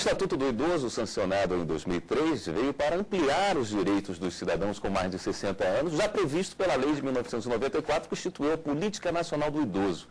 Estatuto do Idoso, sancionado em 2003, veio para ampliar os direitos dos cidadãos com mais de 60 anos, já previsto pela Lei de 1994, que instituiu a Política Nacional do Idoso.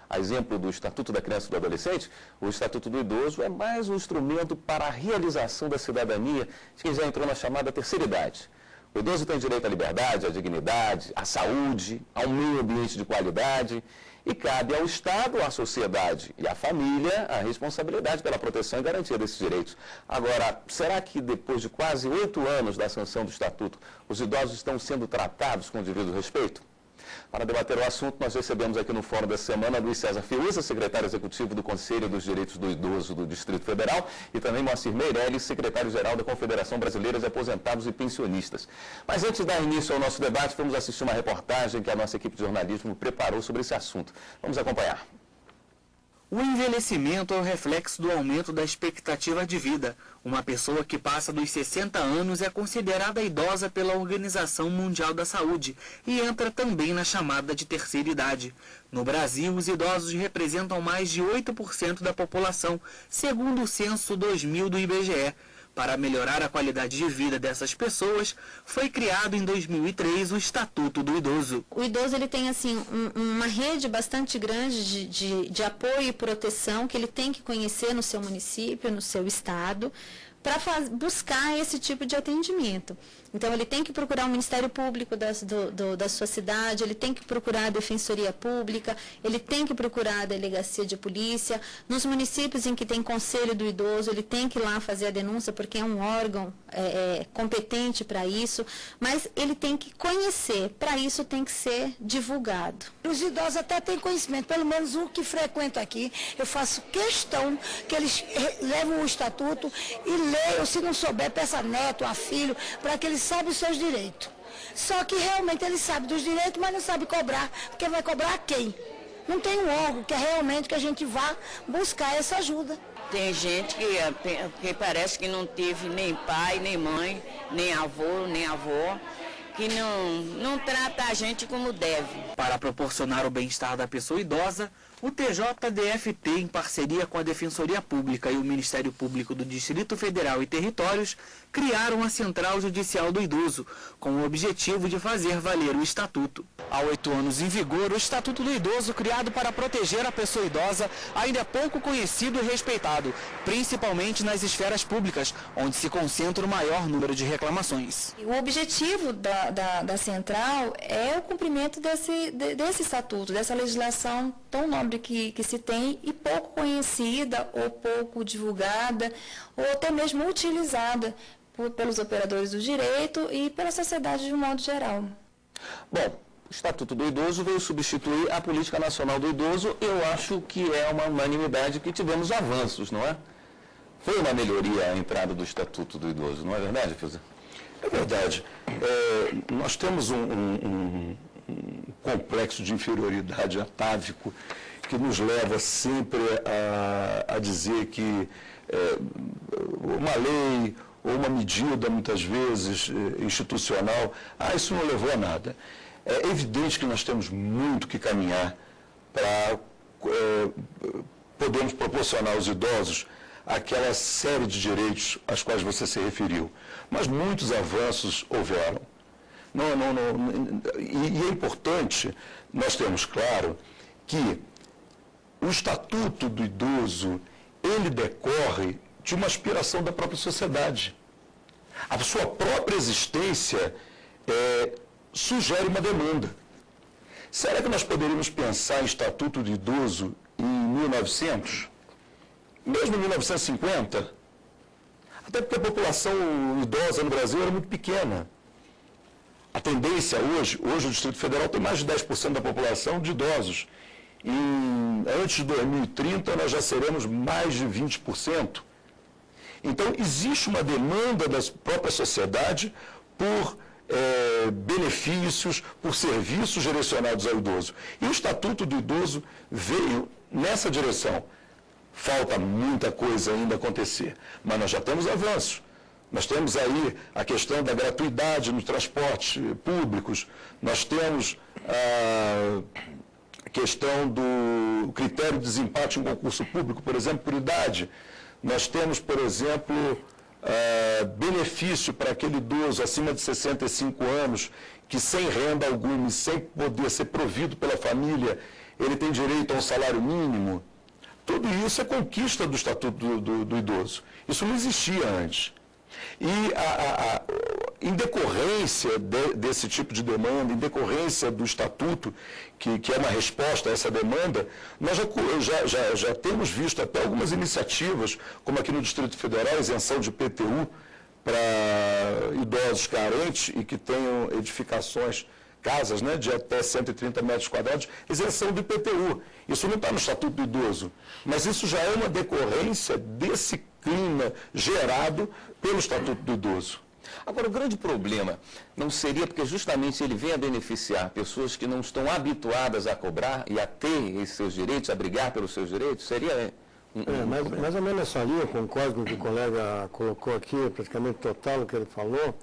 A exemplo do Estatuto da Criança e do Adolescente, o Estatuto do Idoso é mais um instrumento para a realização da cidadania de quem já entrou na chamada terceira idade. O idoso tem direito à liberdade, à dignidade, à saúde, a um meio ambiente de qualidade e cabe ao Estado, à sociedade e à família a responsabilidade pela proteção e garantia desses direitos. Agora, será que depois de quase 8 anos da sanção do Estatuto, os idosos estão sendo tratados com o devido respeito? Para debater o assunto, nós recebemos aqui no Fórum dessa semana Luiz César Fiuza, secretário executivo do Conselho dos Direitos do Idoso do Distrito Federal, e também Moacir Meirelles, secretário-geral da Confederação Brasileira de Aposentados e Pensionistas. Mas antes de dar início ao nosso debate, vamos assistir uma reportagem que a nossa equipe de jornalismo preparou sobre esse assunto. Vamos acompanhar. O envelhecimento é o reflexo do aumento da expectativa de vida. Uma pessoa que passa dos 60 anos é considerada idosa pela Organização Mundial da Saúde e entra também na chamada de terceira idade. No Brasil, os idosos representam mais de 8% da população, segundo o censo 2000 do IBGE. Para melhorar a qualidade de vida dessas pessoas, foi criado em 2003 o Estatuto do Idoso. O idoso ele tem assim, uma rede bastante grande de apoio e proteção que ele tem que conhecer no seu município, no seu estado, para buscar esse tipo de atendimento. Então, ele tem que procurar o Ministério Público da sua cidade, ele tem que procurar a Defensoria Pública, ele tem que procurar a Delegacia de Polícia. Nos municípios em que tem Conselho do Idoso, ele tem que ir lá fazer a denúncia, porque é um órgão competente para isso, mas ele tem que conhecer, para isso tem que ser divulgado. Os idosos até têm conhecimento, pelo menos o que frequento aqui, eu faço questão que eles levam o estatuto e leiam, se não souber, peça a neto, a filho, para que eles saibam os seus direitos. Só que realmente eles sabem dos direitos, mas não sabem cobrar, porque vai cobrar a quem? Não tem um órgão que é realmente que a gente vá buscar essa ajuda. Tem gente que parece que não teve nem pai, nem mãe, nem avô, nem avó, que não trata a gente como deve. Para proporcionar o bem-estar da pessoa idosa, o TJDFT, em parceria com a Defensoria Pública e o Ministério Público do Distrito Federal e Territórios, criaram a Central Judicial do Idoso, com o objetivo de fazer valer o Estatuto. Há 8 anos em vigor, o Estatuto do Idoso, criado para proteger a pessoa idosa, ainda é pouco conhecido e respeitado, principalmente nas esferas públicas, onde se concentra o maior número de reclamações. O objetivo da Central é o cumprimento desse Estatuto, dessa legislação tão nobre que se tem e pouco conhecida ou pouco divulgada ou até mesmo utilizada pelos operadores do direito e pela sociedade de um modo geral. Bom, o Estatuto do Idoso veio substituir a Política Nacional do Idoso. Eu acho que é uma unanimidade que tivemos avanços, não é? Foi uma melhoria a entrada do Estatuto do Idoso, não é verdade, Fiuza? É verdade. Nós temos um complexo de inferioridade atávico que nos leva sempre a dizer que uma lei ou uma medida, muitas vezes, institucional, isso não levou a nada. É evidente que nós temos muito que caminhar para podermos proporcionar aos idosos aquela série de direitos aos quais você se referiu. Mas muitos avanços houveram. E é importante nós termos claro que o Estatuto do Idoso, ele decorre de uma aspiração da própria sociedade. A sua própria existência sugere uma demanda. Será que nós poderíamos pensar em Estatuto do Idoso em 1900? Mesmo em 1950? Até porque a população idosa no Brasil era muito pequena. A tendência hoje o Distrito Federal tem mais de 10% da população de idosos. Antes de 2030, nós já seremos mais de 20%. Então, existe uma demanda da própria sociedade por benefícios, por serviços direcionados ao idoso. E o Estatuto do Idoso veio nessa direção. Falta muita coisa ainda acontecer, mas nós já temos avanços. Nós temos aí a questão da gratuidade nos transportes públicos, nós temos a questão do critério de desempate em concurso público, por exemplo, por idade. Nós temos, por exemplo, benefício para aquele idoso acima de 65 anos, que sem renda alguma e sem poder ser provido pela família, ele tem direito a um salário mínimo. Tudo isso é conquista do Estatuto do Idoso. Isso não existia antes. E em decorrência desse tipo de demanda, em decorrência do Estatuto, que é uma resposta a essa demanda, nós já temos visto até algumas iniciativas, como aqui no Distrito Federal, isenção de IPTU para idosos carentes e que tenham edificações, casas, né, de até 130 metros quadrados, isenção do IPTU. Isso não está no Estatuto do Idoso, mas isso já é uma decorrência desse clima gerado pelo Estatuto do Idoso. Agora, o grande problema não seria porque justamente ele vem a beneficiar pessoas que não estão habituadas a cobrar e a ter esses seus direitos, a brigar pelos seus direitos? Seria mais ou menos nessa linha, concordo com o que o colega colocou aqui, praticamente total o que ele falou,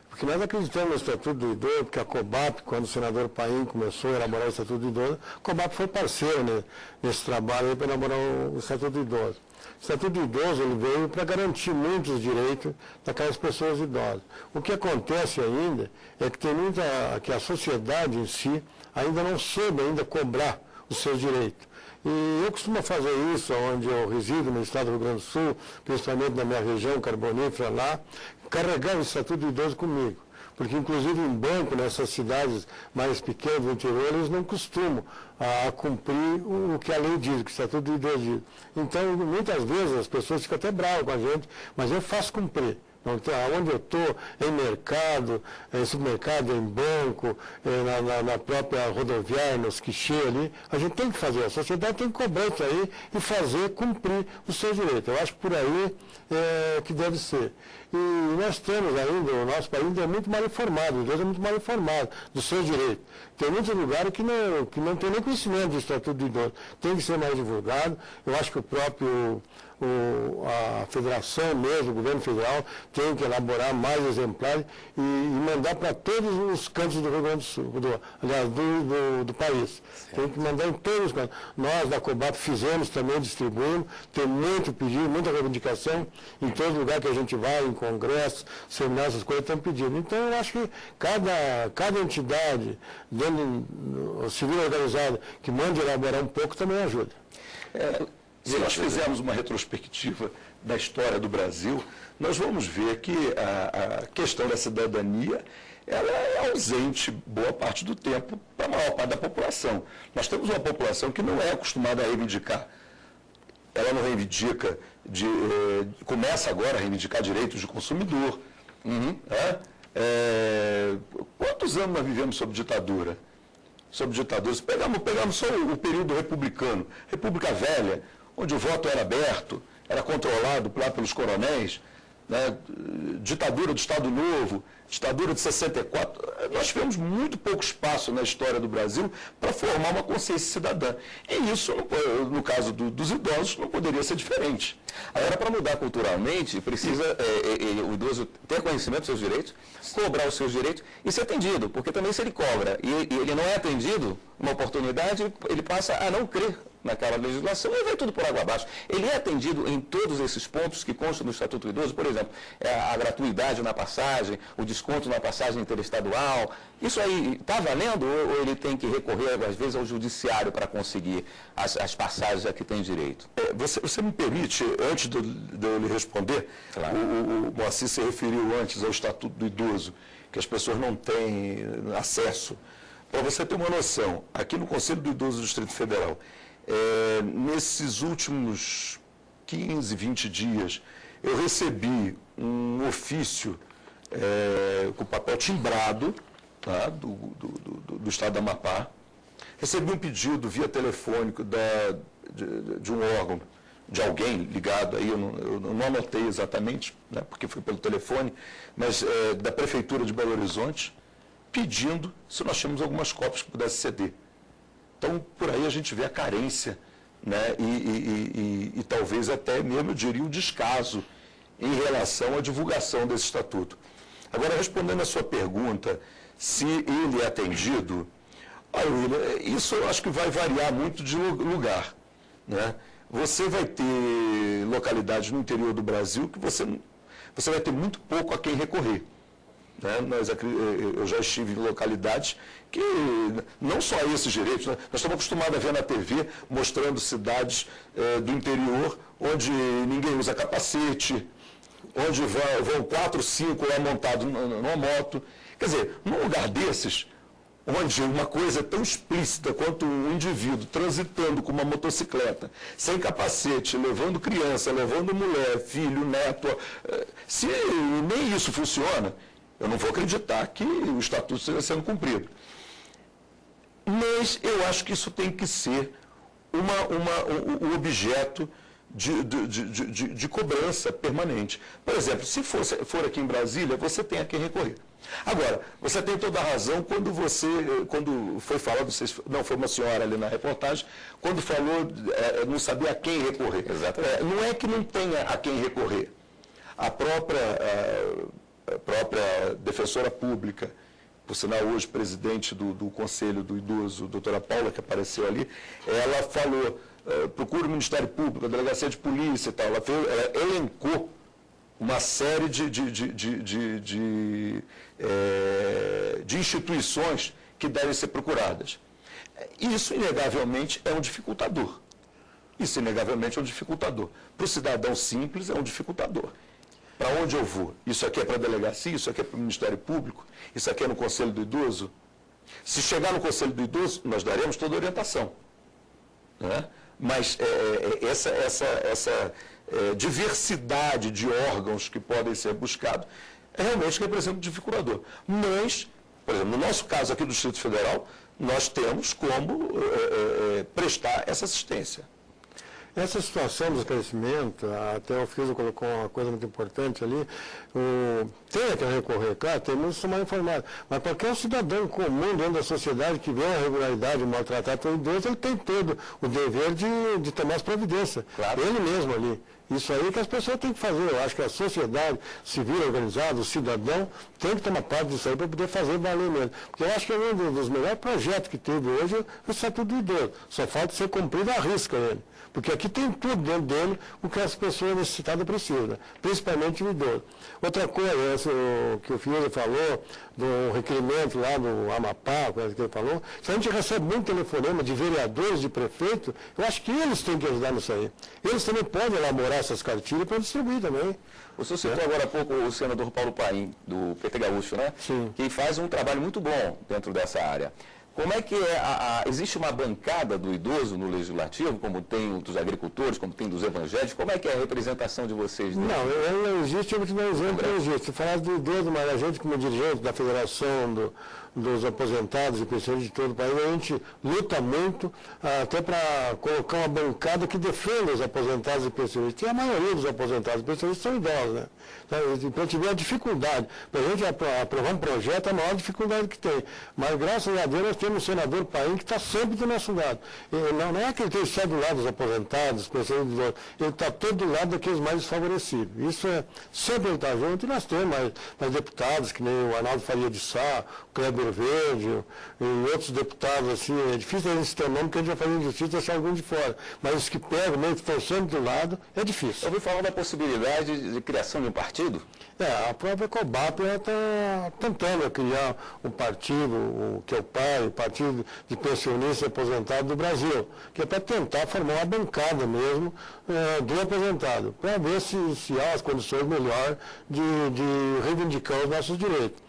porque nós acreditamos no Estatuto do Idoso, porque a COBAP, quando o senador Paim começou a elaborar o Estatuto do Idoso, a COBAP foi parceira, né, nesse trabalho para elaborar o Estatuto do Idoso. O Estatuto do Idoso ele veio para garantir muitos direitos daquelas pessoas idosas. O que acontece ainda é que que a sociedade em si ainda não soube ainda cobrar os seus direitos. E eu costumo fazer isso onde eu resido, no estado do Rio Grande do Sul, principalmente na minha região carbonífera lá, carregar o Estatuto do Idoso comigo. Porque, inclusive, em banco, nessas cidades mais pequenas do interior, eles não costumam cumprir o que a lei diz, o que o Estatuto do Idoso diz. Então, muitas vezes, as pessoas ficam até bravas com a gente, mas eu faço cumprir. Então, onde eu estou, em mercado, em supermercado, em banco, na própria rodoviária, nos guichês ali, a gente tem que fazer, a sociedade tem que cobrar isso aí e fazer cumprir os seus direitos. Eu acho que por aí que deve ser. E nós temos ainda, o nosso país ainda é muito mal informado, o Deus é muito mal informado dos seus direitos. Tem muitos lugares que não tem nem conhecimento do Estatuto do Idoso. Tem que ser mais divulgado. Eu acho que o próprio a federação mesmo, o governo federal, tem que elaborar mais exemplares e mandar para todos os cantos do Rio Grande do Sul, aliás, do país. Tem que mandar em todos os cantos. Nós, da COBAP, fizemos também, distribuímos, tem muito pedido, muita reivindicação, em todo lugar que a gente vai, em congressos, seminários, essas coisas, tem pedido. Então, eu acho que cada entidade, dentro civil organizada, que mande elaborar um pouco, também ajuda. Se nós fizermos uma retrospectiva da história do Brasil, nós vamos ver que a questão da cidadania ela é ausente boa parte do tempo para a maior parte da população. Nós temos uma população que não é acostumada a reivindicar. Ela não reivindica, começa agora a reivindicar direitos de consumidor. Quantos anos nós vivemos sob ditadura? Sob ditadura, se pegamos só o período republicano, República Velha, onde o voto era aberto, era controlado lá pelos coronéis, né? Ditadura do Estado Novo, ditadura de 64. Nós tivemos muito pouco espaço na história do Brasil para formar uma consciência cidadã. E isso, no caso dos idosos, não poderia ser diferente. Agora, para mudar culturalmente, precisa o idoso ter conhecimento dos seus direitos, cobrar os seus direitos e ser atendido, porque também se ele cobra e ele não é atendido, uma oportunidade, ele passa a não crer naquela legislação e vai tudo por água abaixo. Ele é atendido em todos esses pontos que constam no Estatuto do Idoso, por exemplo, a gratuidade na passagem, o desconto na passagem interestadual. Isso aí está valendo ou ele tem que recorrer, às vezes, ao judiciário para conseguir as passagens a que tem direito? Você me permite, antes de eu lhe responder, claro. O Moacir se referiu antes ao Estatuto do Idoso, que as pessoas não têm acesso. Para você ter uma noção, aqui no Conselho do Idoso do Distrito Federal, nesses últimos 15, 20 dias, eu recebi um ofício com papel timbrado, tá, do Estado do Amapá. Recebi um pedido via telefônico de um órgão, de alguém ligado aí, eu não anotei exatamente, né, porque foi pelo telefone, mas da Prefeitura de Belo Horizonte, pedindo se nós tínhamos algumas cópias que pudesse ceder. Então, por aí a gente vê a carência, né, e talvez até mesmo, eu diria, o descaso em relação à divulgação desse estatuto. Agora, respondendo a sua pergunta, se ele é atendido, olha, William, isso eu acho que vai variar muito de lugar, né? você vai ter localidades no interior do Brasil que você vai ter muito pouco a quem recorrer. Né? Eu já estive em localidades que, não só esses direitos, né? Nós estamos acostumados a ver na TV, mostrando cidades do interior, onde ninguém usa capacete, onde vão 4, 5 lá montados numa moto. Quer dizer, num lugar desses, onde uma coisa tão explícita quanto um indivíduo transitando com uma motocicleta, sem capacete, levando criança, levando mulher, filho, neto, se nem isso funciona, eu não vou acreditar que o estatuto esteja sendo cumprido. Mas eu acho que isso tem que ser um objeto de cobrança permanente. Por exemplo, se for aqui em Brasília, você tem a quem recorrer. Agora, você tem toda a razão quando foi falado, não, foi uma senhora ali na reportagem, quando falou, não sabia a quem recorrer. Não é que não tenha a quem recorrer. A própria defensora pública, por sinal hoje presidente do Conselho do Idoso, doutora Paula, que apareceu ali, ela falou, procura o Ministério Público, a Delegacia de Polícia e tal, ela elencou uma série de instituições que devem ser procuradas. Isso, inegavelmente, é um dificultador. Isso, inegavelmente, é um dificultador. Para o cidadão simples, é um dificultador. Para onde eu vou? Isso aqui é para a delegacia, isso aqui é para o Ministério Público, isso aqui é no Conselho do Idoso. Se chegar no Conselho do Idoso, nós daremos toda a orientação. Né? Mas essa diversidade de órgãos que podem ser buscados realmente representa um dificultador. Mas, por exemplo, no nosso caso aqui do Distrito Federal, nós temos como prestar essa assistência. Essa situação do esclarecimento, até o Fiso colocou uma coisa muito importante ali, tem que recorrer, claro, tem muitos que são mal informados, mas qualquer cidadão comum dentro da sociedade que vê uma irregularidade, maltratar o idoso, ele tem todo o dever de tomar as providências, claro. Ele mesmo ali. Isso aí que as pessoas têm que fazer. Eu acho que a sociedade civil organizada, o cidadão, tem que tomar parte disso aí para poder fazer valer mesmo. Porque eu acho que é um dos melhores projetos que teve hoje o Estatuto do Idoso. Só falta ser cumprido à risca ele. Porque aqui tem tudo dentro dele o que as pessoas necessitadas precisam, né? Principalmente o idoso. Outra coisa, que o Fiuza falou, do requerimento lá do Amapá, coisa que ele falou, se a gente recebe muito telefonema de vereadores, de prefeitos, eu acho que eles têm que ajudar nisso aí. Eles também podem elaborar essas cartilhas para distribuir também. O senhor citou agora há pouco o senador Paulo Paim, do PT Gaúcho, né? Sim. Que faz um trabalho muito bom dentro dessa área. Como é que existe uma bancada do idoso no Legislativo, como tem dos agricultores, como tem dos evangélicos? Como é que é a representação de vocês? Não, não existe, eu vou te dar um exemplo, não existe. Se falar do idoso, mas a gente como dirigente da Federação dos Aposentados e Pensionistas de todo o país, a gente luta muito até para colocar uma bancada que defenda os aposentados e pensionistas. E a maioria dos aposentados e pensionistas são idosos, né? Então tiver a dificuldade, para a gente aprovar um projeto, é a maior dificuldade que tem. Mas graças a Deus nós temos um senador Paim que está sempre do nosso lado. Não é que ele esteja só do lado dos aposentados, pensionistas, ele está todo do lado daqueles mais desfavorecidos. Isso sempre ele está junto, e nós temos mais deputados, que nem o Arnaldo Faria de Sá, o Kleber Verde, e outros deputados, assim, é difícil a gente ter nome, porque a gente vai fazer injustiça e deixar alguns de fora. Mas os que pegam, mesmo que estão sempre do lado, é difícil. Eu ouvi falar da possibilidade de criação de um partido? A própria COBAP está tentando criar um partido, que é o PAI, o Partido de Pensionistas e Aposentados do Brasil, que é para tentar formar uma bancada mesmo do aposentado, para ver se há as condições melhores de reivindicar os nossos direitos.